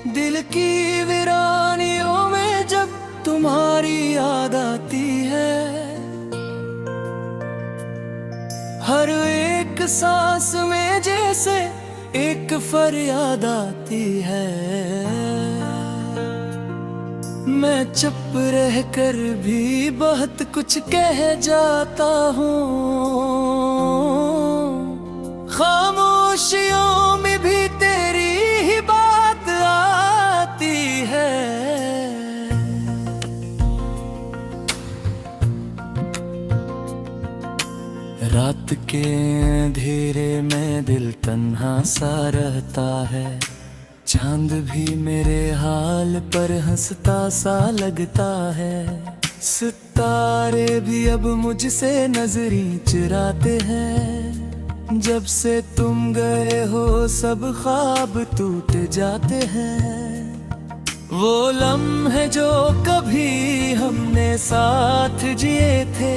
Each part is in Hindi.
दिल की वीरानियों में जब तुम्हारी याद आती है, हर एक सांस में जैसे एक फरियाद आती है। मैं चुप रहकर भी बहुत कुछ कह जाता हूँ, खामोशियों में भी तेरी ही बात आती है। रात के अंधेरे में दिल तन्हा सा रहता है, चांद भी मेरे हाल पर हंसता सा लगता है। सितारे भी अब मुझसे नजरें चुराते हैं, जब से तुम गए हो सब ख्वाब टूट जाते हैं। वो लम्हे जो कभी हमने साथ जिए थे,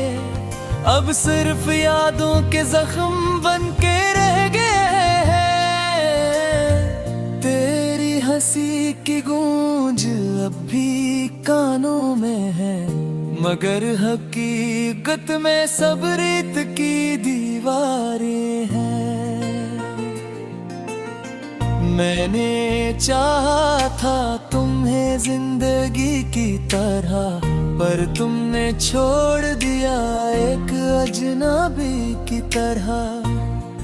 अब सिर्फ यादों के जख्म बन के रह गए हैं। तेरी हंसी की गूंज अब भी कानों में है, मगर हकीकत में सब रेत की दीवारें हैं। मैंने चाहा था तुम्हें जिंदगी की तरह, पर तुमने छोड़ दिया एक अजनबी की तरह।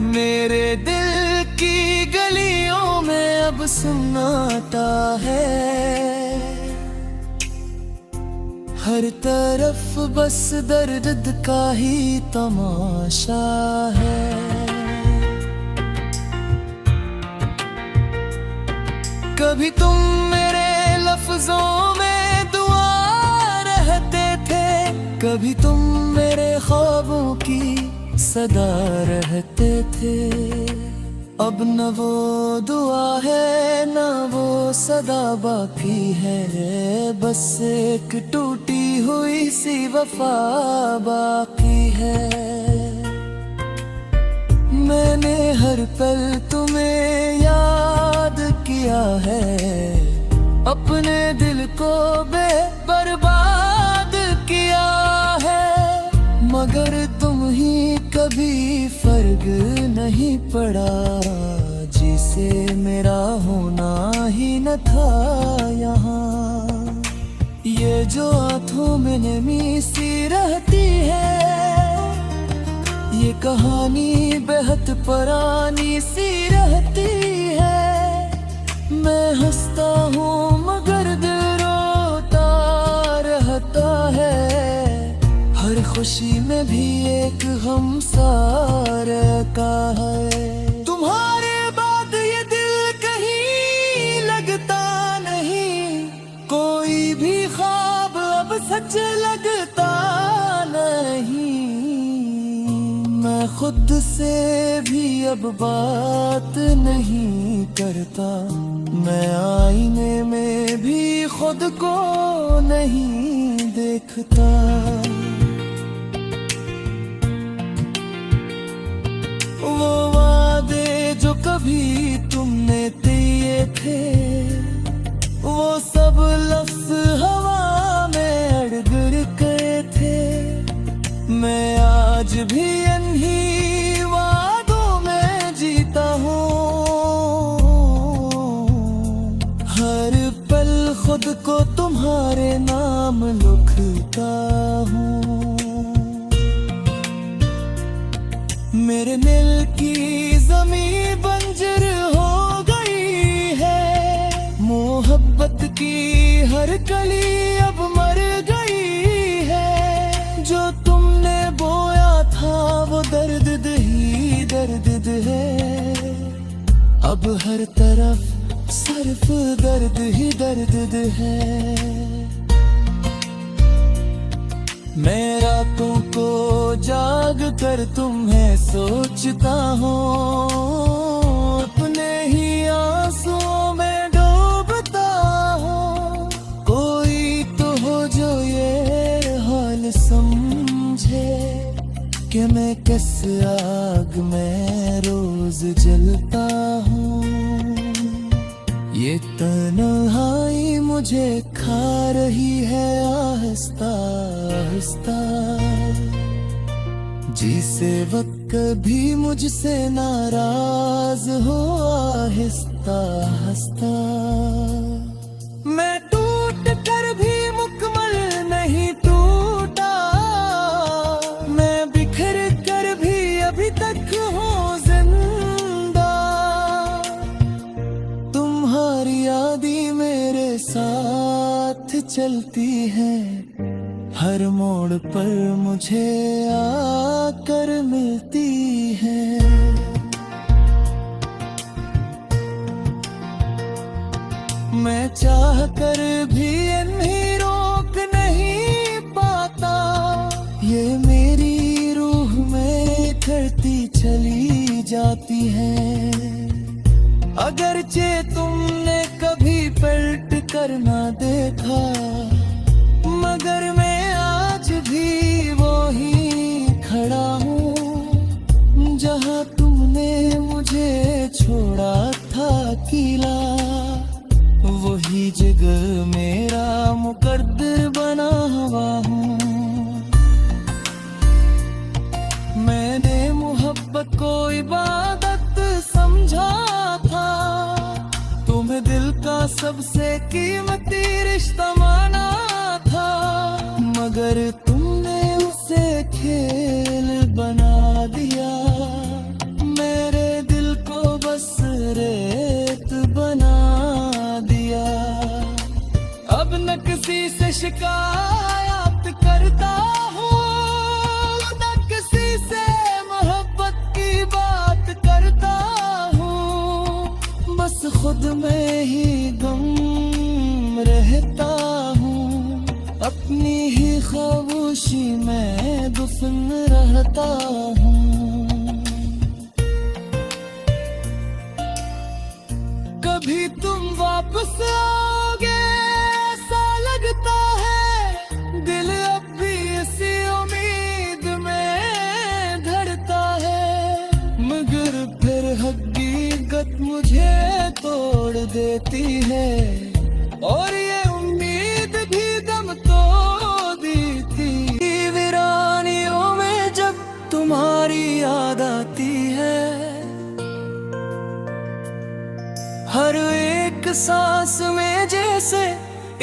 मेरे दिल की गलियों में अब सन्नाटा है, हर तरफ बस दर्द का ही तमाशा है। कभी तुम मेरे लफ्जों में दुआ रहते थे, कभी तुम मेरे ख्वाबों की सदा रहते थे। अब न वो दुआ है न वो सदा बाकी है, बस एक टूटी हुई सी वफा बाकी है। मैंने हर पल तुम्हें याद किया है, अपने दिल को बर्बाद किया है, मगर तुम ही कभी फर्क नहीं पड़ा, जिसे मेरा होना ही न था यहाँ। ये जो आँखों में नमी सी रहती है, ये कहानी बेहद पुरानी सी रहती है। मैं हंसता हूँ मगर दिल रोता रहता है, हर खुशी में भी एक गम सा रहता है। तुम्हारे बाद ये दिल कहीं लगता नहीं, कोई भी ख्वाब अब सच लगता नहीं। मैं खुद से भी अब बात नहीं करता, मैं आईने में भी खुद को नहीं देखता। वो वादे जो कभी तुमने दिए थे, वो सब लफ्ज हवा में अड़ गिर गए थे। मैं आज भी इन्हीं वादों में जीता हूँ, हर पल खुद को तुम्हारे नाम लिखता हूँ। मेरे दिल की ज़मीं बंजर हो गई है, मोहब्बत की हर कली अब मर गई है। जो तुमने बोया था वो दर्द ही दर्द है, अब हर तरफ सिर्फ दर्द ही दर्द है। मैं रातों को जाग कर तुम्हें सोचता हूँ, अपने ही आंसुओं में डूबता हूँ। कोई तो हो जो ये हाल समझे कि मैं किस आग में रोज जलता हूँ। ये तन्हाई मुझे खा रही है आहिस्ता आहिस्ता। जिसे वक्त कभी मुझसे नाराज हो आहिस्ता आहिस्ता। मैं टूट कर भी मुकम्मल नहीं टूटा, मैं बिखर कर भी अभी तक हूँ जिंदा। तुम्हारी यादें मेरे साथ चलती हैं, हर मोड़ पर मुझे आकर मिलती है। मैं चाह कर भी इन्हें रोक नहीं पाता, ये मेरी रूह में करती चली जाती है। अगरचे तुमने कभी पलट कर ना देखा, मगर मैं आज भी वो ही खड़ा हूँ जहाँ तुमने मुझे छोड़ा था अकेला। वही जगह मेरा मुकद्दर बना हुआ हूँ। मैंने मोहब्बत को इबादत समझा था, तुम्हें दिल का सबसे कीमती रिश्ता माना था। मगर तुमने उसे खेल बना दिया, मेरे दिल को बस रेत बना दिया। अब न किसी से शिकायत करता हूँ, न किसी से मोहब्बत की बात करता हूँ। बस खुद में ही गम रहता हूँ, अपनी ही खामोशी में दफन रहता हूँ। कभी तुम वापस आओगे ऐसा लगता है, दिल अब भी इसी उम्मीद में धड़ता है। मगर फिर हकीकत मुझे तोड़ देती है, और ये उम्मीद भी दम तोड़ दी थी। वीरानियों में जब तुम्हारी याद आती है, हर एक सांस में जैसे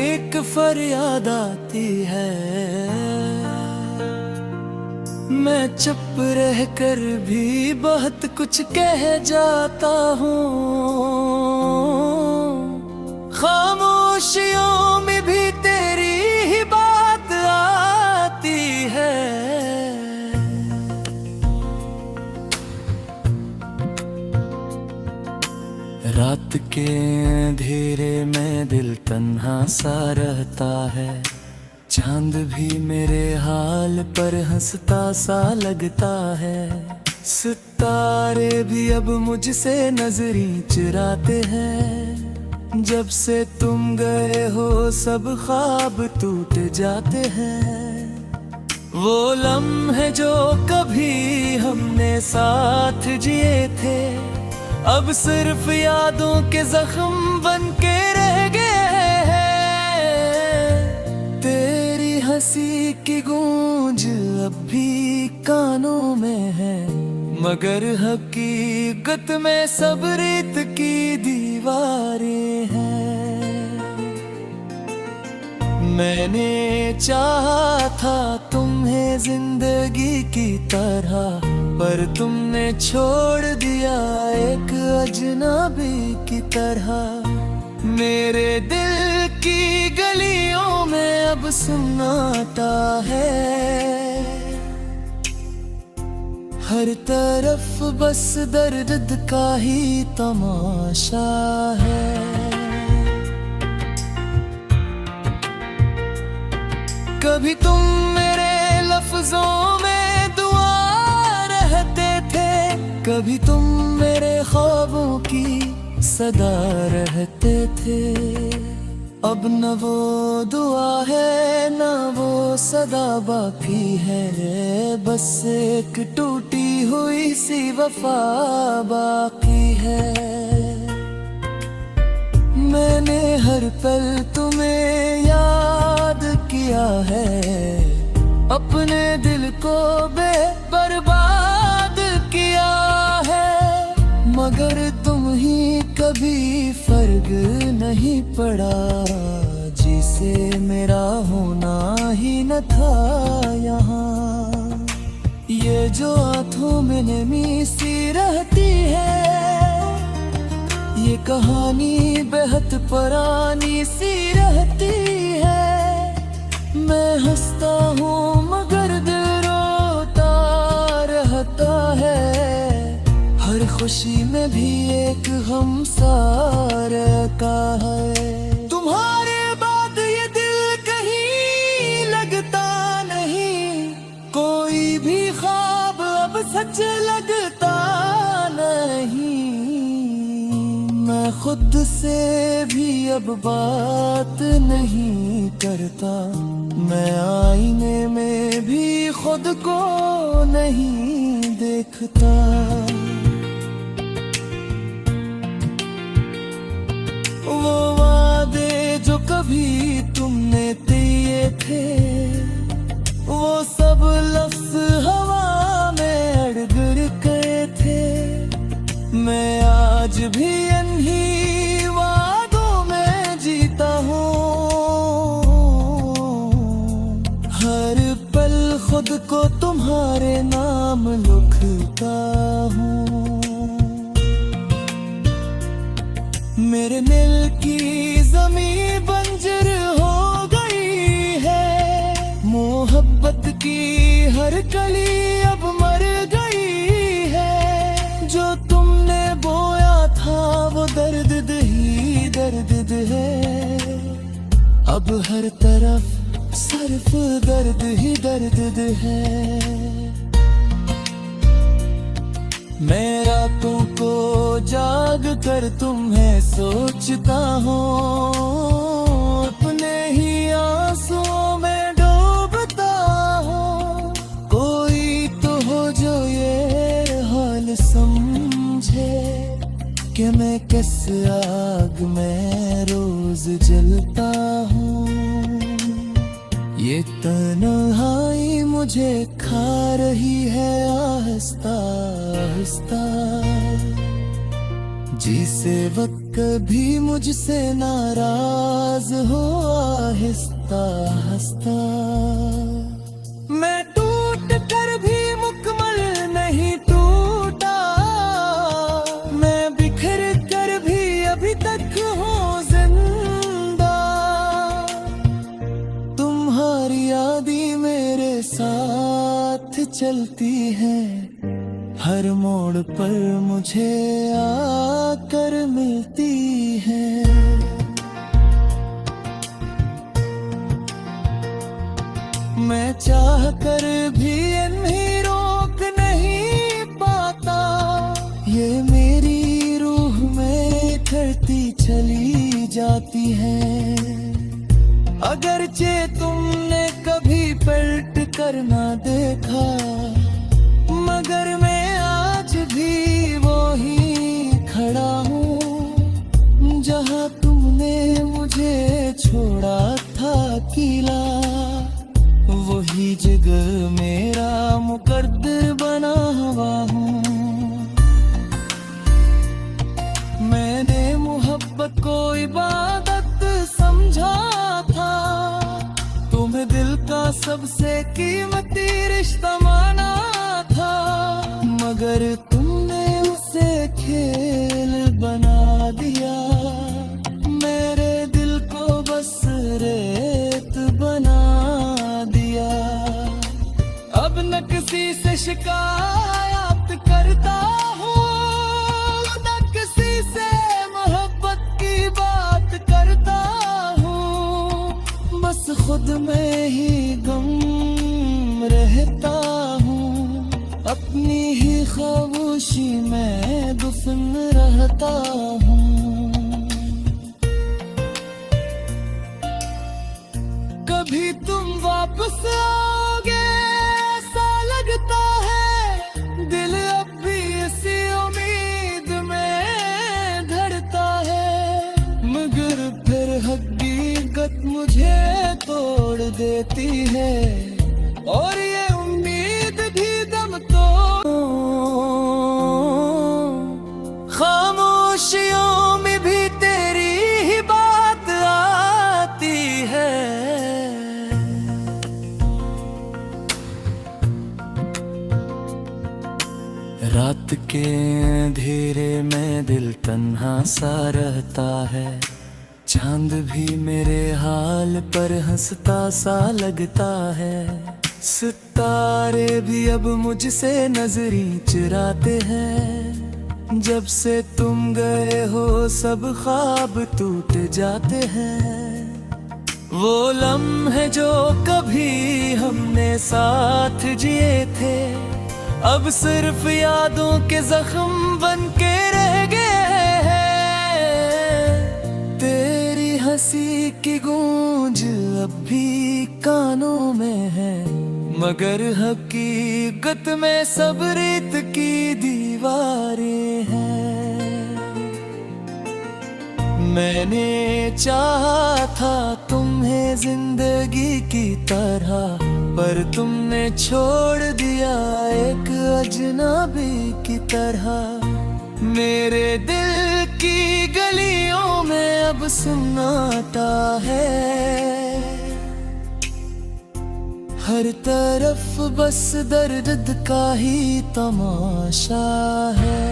एक फरियाद आती है। मैं चुप रह कर भी बहुत कुछ कह जाता हूँ, खामोशियों में भी तेरी ही बात आती है। रात के अंधेरे में दिल तन्हा सा रहता है, चांद भी मेरे हाल पर हंसता सा लगता है। सितारे भी अब मुझसे नजरें चुराते हैं, जब से तुम गए हो सब ख्वाब टूट जाते हैं। वो लम्हे जो कभी हमने साथ जिए थे, अब सिर्फ यादों के जख्म बन के रह गए हैं। तेरी हंसी की गूंज अब भी कानों में है, मगर हकीकत में सब रेत की दीवारें हैं। मैंने चाहा था तुम्हें जिंदगी की तरह, पर तुमने छोड़ दिया एक अजनबी की तरह। मेरे दिल की गलियों में अब सन्नाटा है, हर तरफ बस दर्द का ही तमाशा है। कभी तुम मेरे लफ्जों में दुआ रहते थे, कभी तुम मेरे ख्वाबों की सदा रहते थे। अब न वो दुआ है न वो सदा बाकी है, बस एक टूटी हुई सी वफा बाकी है। मैंने हर पल तुम्हें याद किया है, अपने दिल को बर्बाद किया है। मगर तुम ही कभी फर्क नहीं पड़ा, जिसे मेरा होना ही न था यहाँ। ये जो आँखों में नमी सी रहती है, ये कहानी बेहद पुरानी सी रहती है। मैं हंसता हूँ मगर दिल रोता रहता है, हर खुशी में भी एक हमसार का है। तुम्हारे बाद ये दिल कहीं लगता नहीं, कोई भी ख्वाब अब सच लगता नहीं। मैं खुद से भी अब बात नहीं करता, मैं आईने में भी खुद को नहीं देखता। वो वादे जो कभी तुमने किए थे, वो सब लफ्ज हवा में अड़ गिर गए थे। मैं आज भी इन्हीं वादों में जीता हूँ, हर पल खुद को तुम्हारे नाम लिखता हूँ। मेरे दिल की ज़मीं बंजर हो गई है, मोहब्बत की हर कली अब मर गई है। जो तुमने बोया था वो दर्द ही दर्द है, अब हर तरफ सिर्फ दर्द ही दर्द है। मैं रातों को जाग कर तुम्हें सोचता हूँ, अपने ही आंसुओं में डूबता हूँ। कोई तो हो जो ये हाल समझे कि मैं किस आग में रोज जलता हूँ। ये तन्हाई मुझे खा रही है आहिस्ता आहिस्ता, जिसे वक्त कभी मुझसे नाराज हो आहिस्ता आहिस्ता। मैं टूट कर भी मुकम्मल नहीं टूटा, मैं बिखर कर भी अभी तक हूँ जिंदा। तुम्हारी यादें मेरे साथ चलती है, हर मोड़ पर मुझे आकर मिलती है। मैं चाह कर भी इन्हें रोक नहीं पाता, ये मेरी रूह में खड़ती चली जाती है। अगरचे तुमने कभी पलट कर ना देखा, मगर मैं आज भी वो ही खड़ा हूँ, जहाँ तुमने मुझे छोड़ा था अकेला। वही जगह मेरा मुकद्दर बना हुआ हूँ। मैंने मोहब्बत को इबादत समझा था, तुम्हें दिल का सबसे कीमती रिश्ता माना था। मगर तुमने उसे खेल बना दिया, मेरे दिल को बस रेत बना दिया। अब न किसी से शिकायत करता हूँ, न किसी से मोहब्बत की बात करता हूँ। बस खुद में ही गम रहता हूँ, अपनी ही खामोशी में दुफन रहता हूँ। कभी तुम वापस आओगे ऐसा लगता है, दिल अब भी इसी उम्मीद में धड़ता है। मगर होती है और ये उम्मीद भी दम तो खामोशियों में भी तेरी ही बात आती है। रात के अंधेरे में दिल तन्हा सा रहता है, चांद भी मेरे हाल पर हंसता सा लगता है। सितारे भी अब मुझसे नजरी चुराते हैं, जब से तुम गए हो सब ख्वाब टूट जाते हैं। वो लम्हे जो कभी हमने साथ जिए थे, अब सिर्फ यादों के जख्म बन के रह गए हैं। तेरी हंसी की गूंज अब भी कानों में है, मगर हकीकत में सब रेत की दीवारें हैं। मैंने चाहा था तुम्हें जिंदगी की तरह, पर तुमने छोड़ दिया एक अजनबी की तरह। मेरे दिल की गलियों में अब सन्नाटा है, हर तरफ बस दर्द का ही तमाशा है।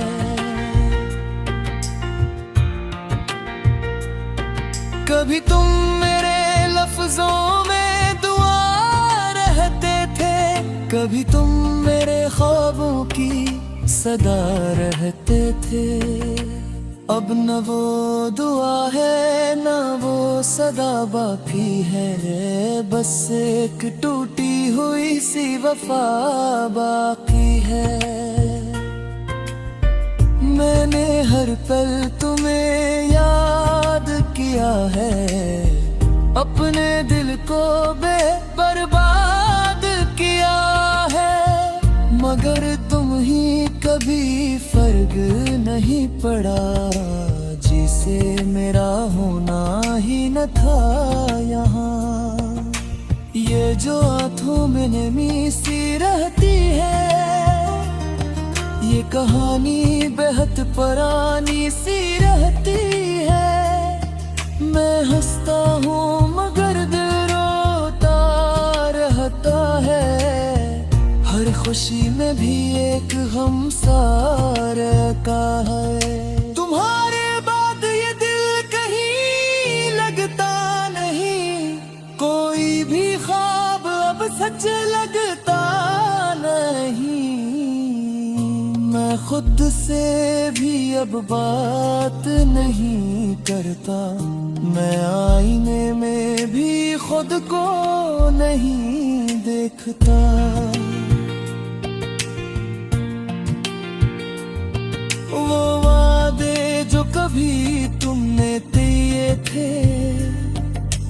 कभी तुम मेरे लफ्जों में दुआ रहते थे, कभी तुम मेरे ख्वाबों की सदा रहते थे। अब न वो दुआ है न वो सदा बाकी है, बस एक टूटी हुई सी वफा बाकी है। मैंने हर पल तुम्हें याद किया है, अपने दिल को बर्बाद किया है, मगर तुम ही कभी फर्क नहीं पड़ा, जिसे मेरा होना ही न था यहाँ। ये जो आंखों में नमी सी रहती है, ये कहानी बेहद पुरानी सी रहती है। मैं हंसता हूँ मगर दिल रोता रहता है, हर खुशी में भी एक गम सा रहता है। तुम्हारे बाद ये दिल कहीं लगता नहीं, कोई भी ख्वाब अब सच लगता नहीं। मैं खुद से भी अब बात नहीं करता, मैं आईने में भी खुद को नहीं देखता। वो वादे जो कभी तुमने किए थे,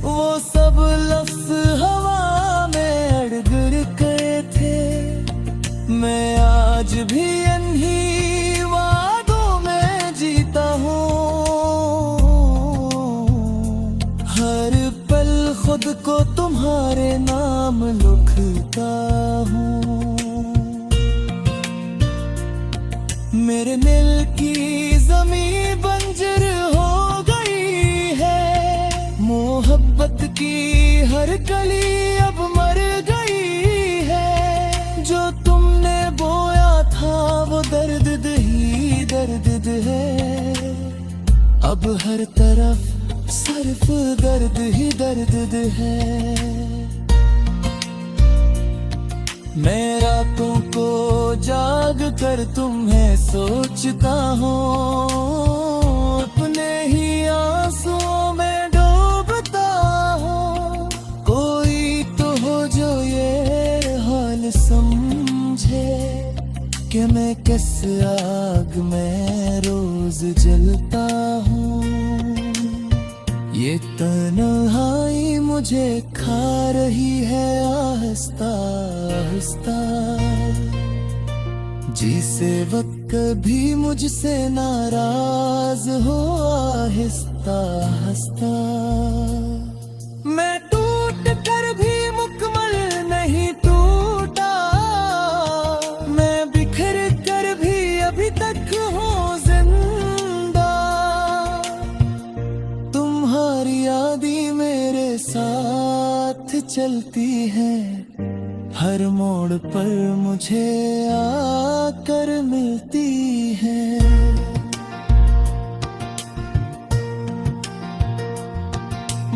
वो सब लफ्ज हवा में अड़ गिर गए थे। मैं आज भी इन्हीं वादों में जीता हूँ, हर पल खुद को तुम्हारे नाम लिखता हूँ। मेरे दिल की ज़मीं बंजर हो गई है, मोहब्बत की हर कली अब मर गई है। जो तुमने बोया था वो दर्द ही दर्द है, अब हर तरफ सिर्फ दर्द ही दर्द है। मैं रातों को जाग कर तुम्हें सोचता हूँ, अपने ही आंसुओं में डूबता हूँ। कोई तो हो जो ये हाल समझे कि मैं किस आग में रोज जलता हूँ। ये तन्हाई मुझे खा रही है आहिस्ता आहिस्ता, जिसे वक्त कभी मुझसे नाराज हो आहिस्ता आहिस्ता। मैं टूट कर भी मुकम्मल तुम्हारी यादें मेरे साथ चलती हैं, हर मोड़ पर मुझे आकर मिलती हैं।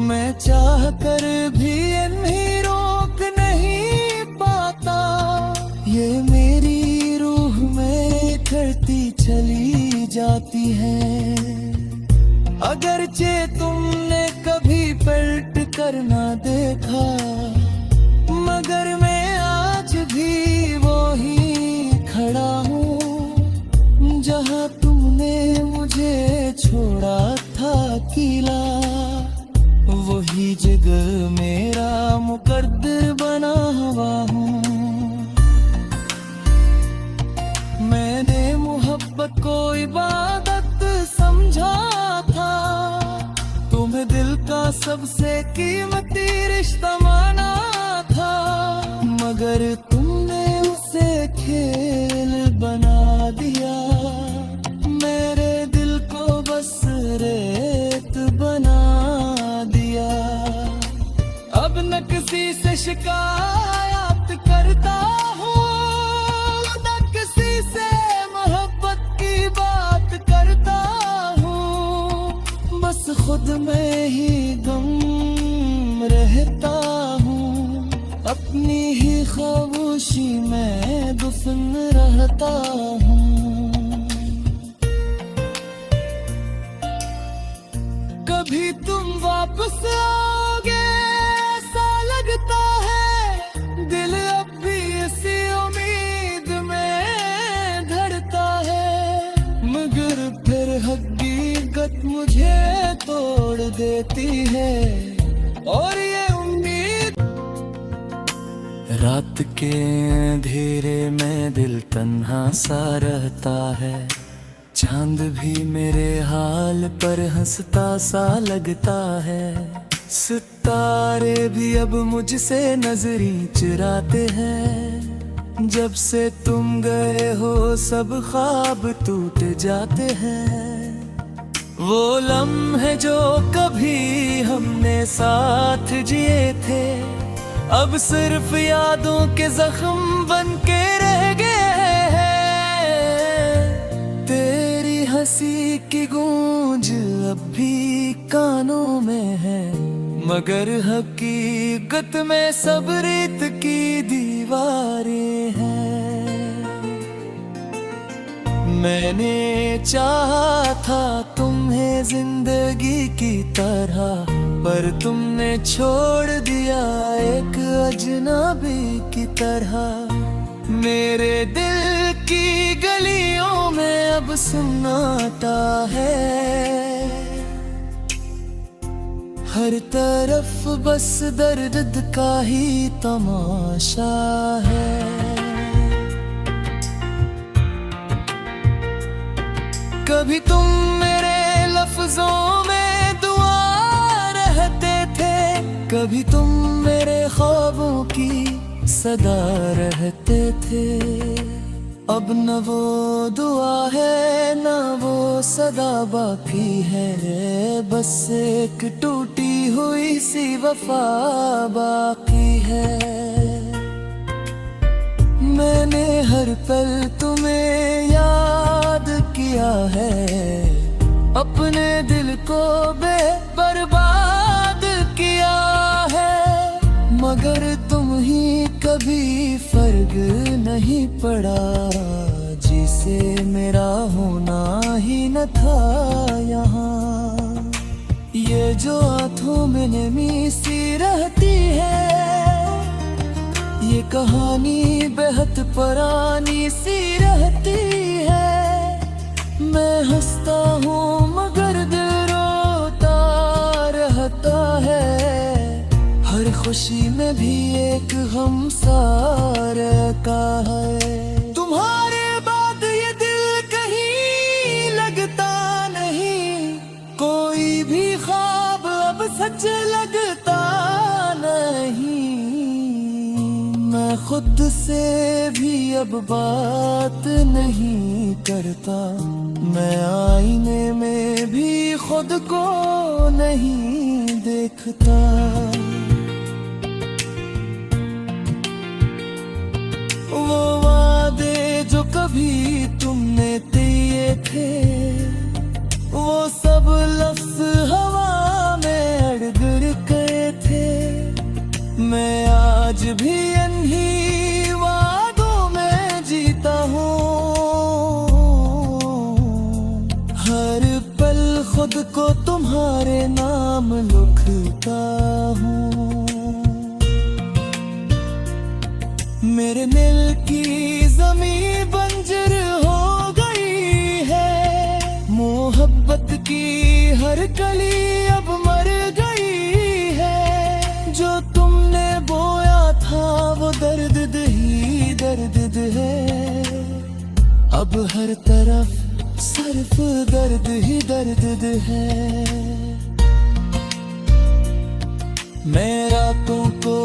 मैं चाह कर भी इन्हें रोक नहीं पाता, ये मेरी रूह में करती चली जाती है। अगरचे तुमने कभी पलट कर ना देखा, मगर मैं आज भी वो ही खड़ा हूँ जहाँ तुमने मुझे छोड़ा था अकेला। वही जगह मेरा मुकद्दर बना हुआ हूँ। मैंने मोहब्बत को इबादत समझा था, तुम्हें दिल का सबसे कीमती रिश्ता माना था, मगर तुमने उसे खेल बना दिया। मेरे दिल को बस रेत बना दिया। अब न किसी से शिकायत करता हूँ, न किसी से मोहब्बत की बात करता हूँ, बस खुद में ही गम रहता हूँ। अपनी ही खामोशी में दुफन रहता हूँ। कभी तुम वापस आओगे ऐसा लगता है, दिल अब भी इसी उम्मीद में धड़ता है, मगर फिर हकीकत मुझे तोड़ देती है और ये उम्मीद। रात के अंधेरे में दिल तन्हा सा रहता है, चांद भी मेरे हाल पर हंसता सा लगता है। सितारे भी अब मुझसे नजरें चुराते हैं, जब से तुम गए हो सब ख्वाब टूट जाते हैं। वो लम्हे जो कभी हमने साथ जिए थे, अब सिर्फ यादों के जख्म बन के रह गए हैं। तेरी हंसी की गूंज अब भी कानों में है, मगर हकीकत में सब रेत की दीवारें हैं। मैंने चाहा था तुम्हें जिंदगी की तरह, पर तुमने छोड़ दिया एक अजनबी की तरह। मेरे दिल की गलियों में अब सन्नाटा है, हर तरफ बस दर्द का ही तमाशा है। कभी तुम मेरे लफ्जों में दुआ रहते थे, कभी तुम मेरे ख्वाबों की सदा रहते थे। अब न वो दुआ है न वो सदा बाकी है, बस एक टूटी हुई सी वफा बाकी है। मैंने हर पल तुम्हें याद किया है, अपने दिल को बर्बाद किया है, मगर तुम ही कभी फर्क नहीं पड़ा, जिसे मेरा होना ही न था यहाँ। ये जो आँखों में नमी सी रहती है, ये कहानी बेहद पुरानी सी रहती है। मैं हंसता हूँ मगर दिल रोता रहता है, हर खुशी में भी एक गम सा रहता है। तुम्हारे बाद ये दिल कहीं लगता नहीं, कोई भी ख्वाब अब सच लगता नहीं। मैं मैं खुद से भी अब बात नहीं करता, मैं आईने में भी खुद को नहीं देखता। वो वादे जो कभी तुमने किए थे, वो सब लफ्ज हवा में अड़ गिर गए थे। मैं आज भी इन्हीं वादों में जीता हूँ, हर पल खुद को तुम्हारे नाम लिखता हूँ। मेरे दिल की ज़मीं बंजर हो गई है, मोहब्बत की हर कली अब मर गई है। जो तुमने बोया था वो दर्द ही दर्द है, अब हर तरफ सिर्फ दर्द ही दर्द है। मैं रातों को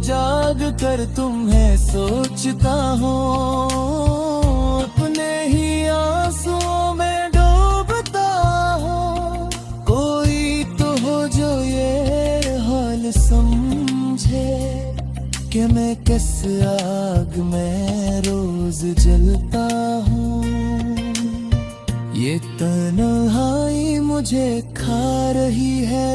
जाग कर तुम्हें सोचता हूँ, अपने ही आंसुओं में डूबता हूँ। कोई तो हो जो ये हाल समझे कि मैं किस आग में रोज जलता हूँ। ये तन्हाई मुझे खा रही है।